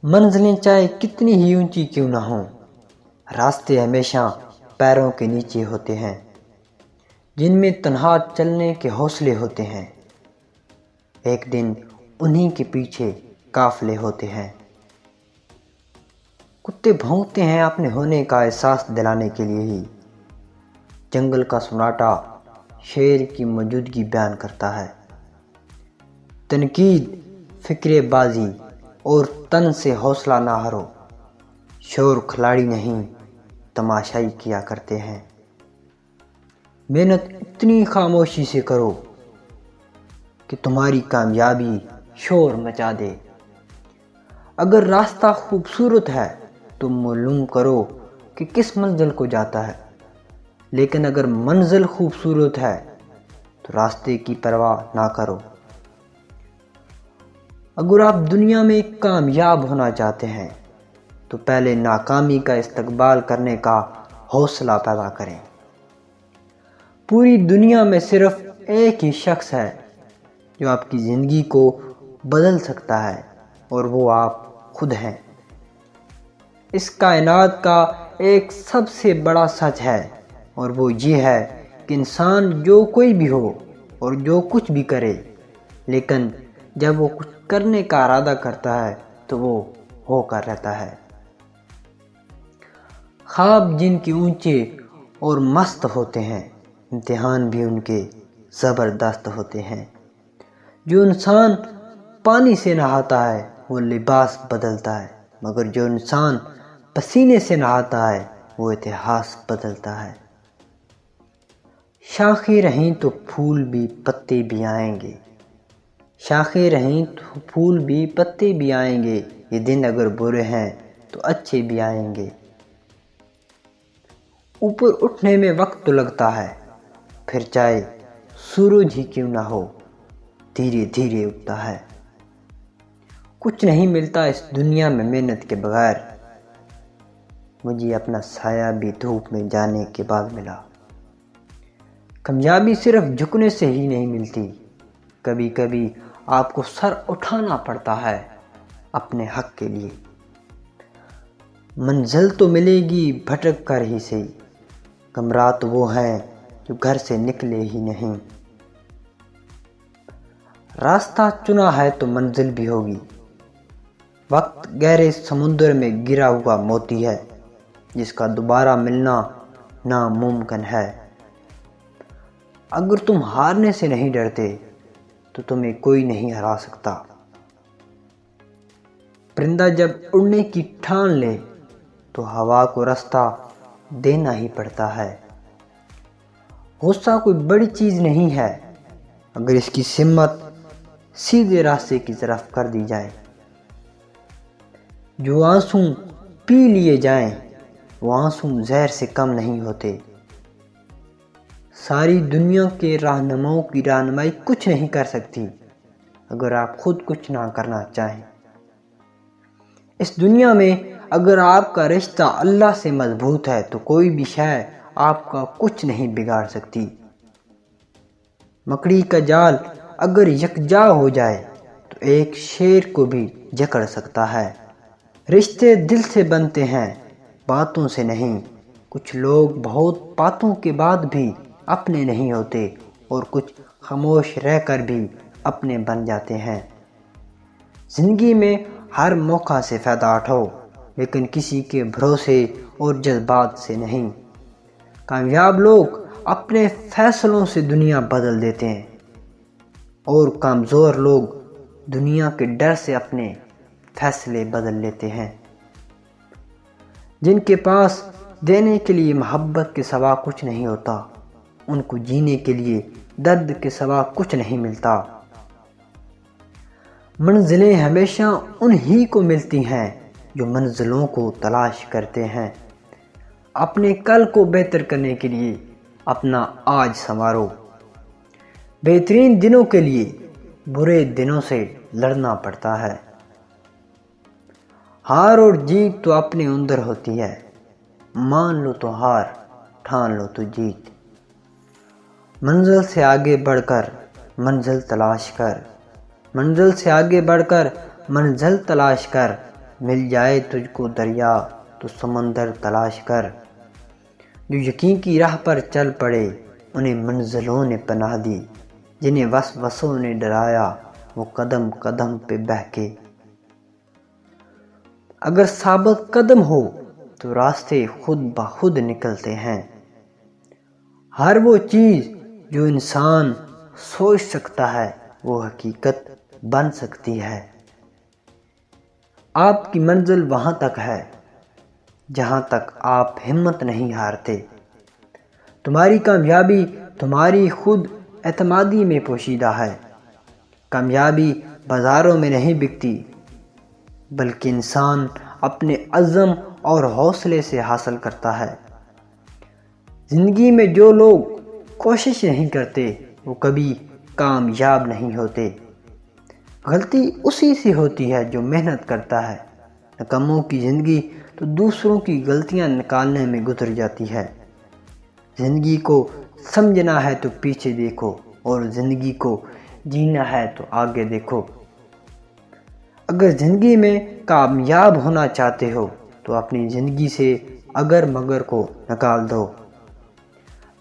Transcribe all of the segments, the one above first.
منزلیں چاہے کتنی ہی اونچی کیوں نہ ہوں، راستے ہمیشہ پیروں کے نیچے ہوتے ہیں، جن میں تنہا چلنے کے حوصلے ہوتے ہیں۔ ایک دن انہی کے پیچھے قافلے ہوتے ہیں۔ کتے بھونکتے ہیں اپنے ہونے کا احساس دلانے کے لیے ہی۔ جنگل کا سناٹا شیر کی موجودگی بیان کرتا ہے۔ تنقید، فکر بازی اور تن سے حوصلہ نہ ہارو۔ شور کھلاڑی نہیں، تماشائی کیا کرتے ہیں۔ محنت اتنی خاموشی سے کرو کہ تمہاری کامیابی شور مچا دے۔ اگر راستہ خوبصورت ہے تو معلوم کرو کہ کس منزل کو جاتا ہے، لیکن اگر منزل خوبصورت ہے تو راستے کی پرواہ نہ کرو۔ اگر آپ دنیا میں کامیاب ہونا چاہتے ہیں تو پہلے ناکامی کا استقبال کرنے کا حوصلہ پیدا کریں۔ پوری دنیا میں صرف ایک ہی شخص ہے جو آپ کی زندگی کو بدل سکتا ہے، اور وہ آپ خود ہیں۔ اس کائنات کا ایک سب سے بڑا سچ ہے، اور وہ یہ ہے کہ انسان جو کوئی بھی ہو اور جو کچھ بھی کرے، لیکن جب وہ کچھ کرنے کا ارادہ کرتا ہے تو وہ ہو کر رہتا ہے۔ خواب جن کے اونچے اور مست ہوتے ہیں، امتحان بھی ان کے زبردست ہوتے ہیں۔ جو انسان پانی سے نہاتا ہے وہ لباس بدلتا ہے، مگر جو انسان پسینے سے نہاتا ہے وہ اتہاس بدلتا ہے۔ شاخیں رہیں تو پھول بھی پتے بھی آئیں گے، شاخیں رہیں تو پھول بھی پتے بھی آئیں گے، یہ دن اگر برے ہیں تو اچھے بھی آئیں گے۔ اوپر اٹھنے میں وقت تو لگتا ہے، پھر چاہے سورج ہی کیوں نہ ہو، دھیرے دھیرے اٹھتا ہے۔ کچھ نہیں ملتا اس دنیا میں محنت کے بغیر، مجھے اپنا سایہ بھی دھوپ میں جانے کے بعد ملا۔ کامیابی صرف جھکنے سے ہی نہیں ملتی، کبھی کبھی آپ کو سر اٹھانا پڑتا ہے اپنے حق کے لیے۔ منزل تو ملے گی بھٹک کر ہی صحیح، گمراہ تو وہ ہیں جو گھر سے نکلے ہی نہیں۔ راستہ چنا ہے تو منزل بھی ہوگی۔ وقت گہرے سمندر میں گرا ہوا موتی ہے جس کا دوبارہ ملنا ناممکن ہے۔ اگر تم ہارنے سے نہیں ڈرتے تو تمہیں کوئی نہیں ہرا سکتا۔ پرندہ جب اڑنے کی ٹھان لے تو ہوا کو راستہ دینا ہی پڑتا ہے۔ غصہ کوئی بڑی چیز نہیں ہے اگر اس کی سمت سیدھے راستے کی طرف کر دی جائے۔ جو آنسو پی لیے جائیں وہ آنسو زہر سے کم نہیں ہوتے۔ ساری دنیا کے رہنماؤں کی رہنمائی کچھ نہیں کر سکتی اگر آپ خود کچھ نہ کرنا چاہیں۔ اس دنیا میں اگر آپ کا رشتہ اللہ سے مضبوط ہے تو کوئی بھی شے آپ کا کچھ نہیں بگاڑ سکتی۔ مکڑی کا جال اگر یکجا ہو جائے تو ایک شیر کو بھی جکڑ سکتا ہے۔ رشتے دل سے بنتے ہیں، باتوں سے نہیں۔ کچھ لوگ بہت باتوں کے بعد بھی اپنے نہیں ہوتے، اور کچھ خاموش رہ کر بھی اپنے بن جاتے ہیں۔ زندگی میں ہر موقع سے فائدہ اٹھاؤ، لیکن کسی کے بھروسے اور جذبات سے نہیں۔ کامیاب لوگ اپنے فیصلوں سے دنیا بدل دیتے ہیں، اور کمزور لوگ دنیا کے ڈر سے اپنے فیصلے بدل لیتے ہیں۔ جن کے پاس دینے کے لیے محبت کے سوا کچھ نہیں ہوتا، ان کو جینے کے لیے درد کے سوا کچھ نہیں ملتا۔ منزلیں ہمیشہ انہی کو ملتی ہیں جو منزلوں کو تلاش کرتے ہیں۔ اپنے کل کو بہتر کرنے کے لیے اپنا آج سنوارو۔ بہترین دنوں کے لیے برے دنوں سے لڑنا پڑتا ہے۔ ہار اور جیت تو اپنے اندر ہوتی ہے، مان لو تو ہار، ٹھان لو تو جیت۔ منزل سے آگے بڑھ کر منزل تلاش کر، منزل سے آگے بڑھ کر منزل تلاش کر، مل جائے تجھ کو دریا تو سمندر تلاش کر۔ جو یقین کی راہ پر چل پڑے انہیں منزلوں نے پناہ دی، جنہیں وسوسوں نے ڈرایا وہ قدم قدم پہ بہکے۔ اگر ثابت قدم ہو تو راستے خود بخود نکلتے ہیں۔ ہر وہ چیز جو انسان سوچ سکتا ہے وہ حقیقت بن سکتی ہے۔ آپ کی منزل وہاں تک ہے جہاں تک آپ ہمت نہیں ہارتے۔ تمہاری کامیابی تمہاری خود اعتمادی میں پوشیدہ ہے۔ کامیابی بازاروں میں نہیں بکتی، بلکہ انسان اپنے عزم اور حوصلے سے حاصل کرتا ہے۔ زندگی میں جو لوگ کوشش نہیں کرتے وہ کبھی کامیاب نہیں ہوتے۔ غلطی اسی سے ہوتی ہے جو محنت کرتا ہے۔ نکموں کی زندگی تو دوسروں کی غلطیاں نکالنے میں گزر جاتی ہے۔ زندگی کو سمجھنا ہے تو پیچھے دیکھو، اور زندگی کو جینا ہے تو آگے دیکھو۔ اگر زندگی میں کامیاب ہونا چاہتے ہو تو اپنی زندگی سے اگر مگر کو نکال دو۔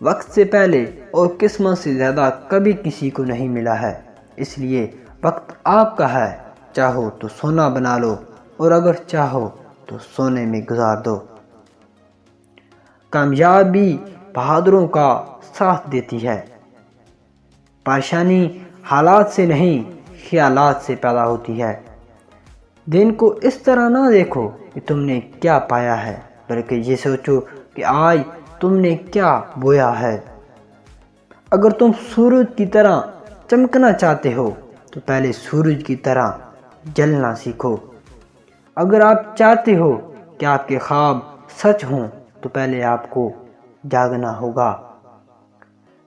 وقت سے پہلے اور قسمت سے زیادہ کبھی کسی کو نہیں ملا ہے، اس لیے وقت آپ کا ہے۔ چاہو تو سونا بنا لو، اور اگر چاہو تو سونے میں گزار دو۔ کامیابی بہادروں کا ساتھ دیتی ہے۔ پریشانی حالات سے نہیں خیالات سے پیدا ہوتی ہے۔ دن کو اس طرح نہ دیکھو کہ تم نے کیا پایا ہے، بلکہ یہ سوچو کہ آج تم نے کیا بویا ہے۔ اگر تم سورج کی طرح چمکنا چاہتے ہو تو پہلے سورج کی طرح جلنا سیکھو۔ اگر آپ چاہتے ہو کہ آپ کے خواب سچ ہوں تو پہلے آپ کو جاگنا ہوگا۔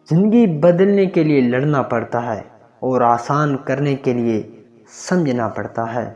زندگی بدلنے کے لیے لڑنا پڑتا ہے، اور آسان کرنے کے لیے سمجھنا پڑتا ہے۔